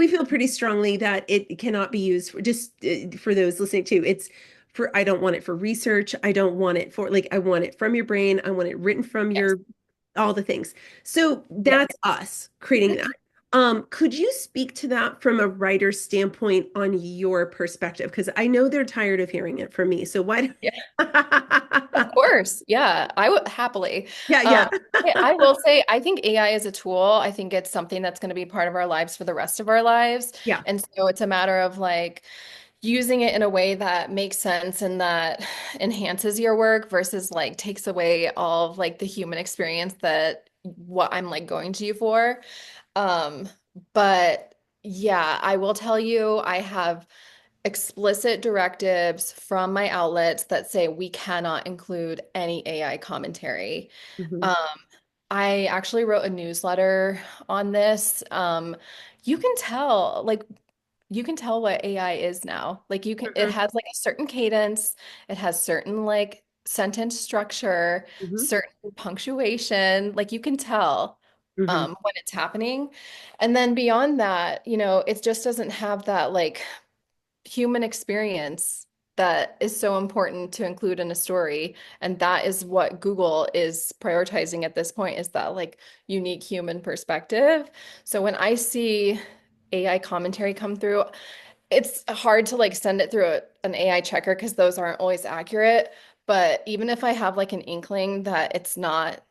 we feel pretty strongly that it cannot be used for just for those listening to. It's for I don't want it for research. I don't want it for like I want it from your brain. I want it written from Yes. your all the things. So Yeah. that's us creating that. Could you speak to that from a writer's standpoint on your perspective? Because I know they're tired of hearing it from me. So why? Of course. Yeah, I would happily. Yeah, Um, yeah. I will say, I think AI is a tool. I think it's something that's going to be part of our lives for the rest of our lives. Yeah. And so it's a matter of like using it in a way that makes sense and that enhances your work versus like takes away all of like the human experience that what I'm like going to you for. Um, but yeah, I will tell you, I have explicit directives from my outlets that say we cannot include any AI commentary. Mhm. Um, I actually wrote a newsletter on this. You can tell, like, you can tell what AI is now. Like, you can, it Mhm. has like a certain cadence, it has certain like sentence structure, Mhm. certain punctuation. Like, you can tell Mhm. when it's happening. And then beyond that, it just doesn't have that like human experience that is so important to include in a story. And that is what Google is prioritizing at this point is that like unique human perspective. So when I see AI commentary come through, it's hard to like send it through an AI checker because those aren't always accurate. But even if I have like an inkling that it's not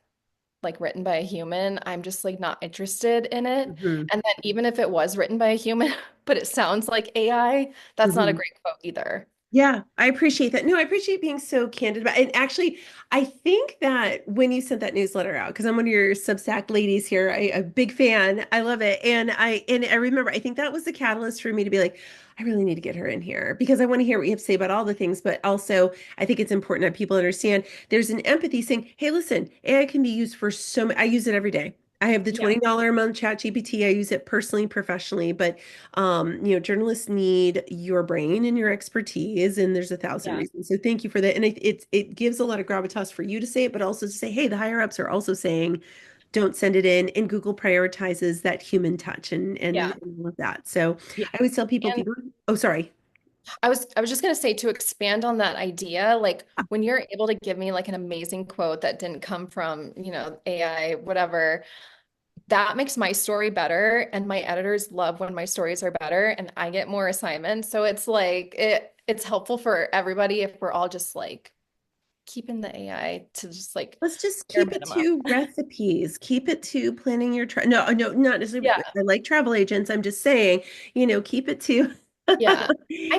like written by a human, I'm just like not interested in it. Mhm. And then even if it was written by a human, but it sounds like AI, that's not a Mhm. great quote either. Yeah, I appreciate that. No, I appreciate being so candid about it. And actually, I think that when you sent that newsletter out, because I'm one of your Substack ladies here, a big fan. I love it. And I remember I think that was the catalyst for me to be like, I really need to get her in here because I want to hear what you have to say about all the things, but also I think it's important that people understand there's an empathy saying, hey, listen, AI can be used for so many, I use it every day. I have the Yeah, $20 a month chat GPT. I use it personally, professionally, but journalists need your brain and your expertise, and there's a thousand yeah, reasons. So thank you for that. And it gives a lot of gravitas for you to say it, but also to say, hey, the higher ups are also saying, don't send it in. And Google prioritizes that human touch yeah, and all of that. So yeah. I always tell people, And oh, sorry. I was just gonna say to expand on that idea, like when you're able to give me like an amazing quote that didn't come from, AI, whatever, that makes my story better. And my editors love when my stories are better and I get more assignments. So it's like it's helpful for everybody if we're all just like keeping the AI to just like Let's just bare keep it minimum. to recipes. Keep it to planning your no, no, not necessarily. Yeah. I like travel agents. I'm just saying, keep it to Yeah. I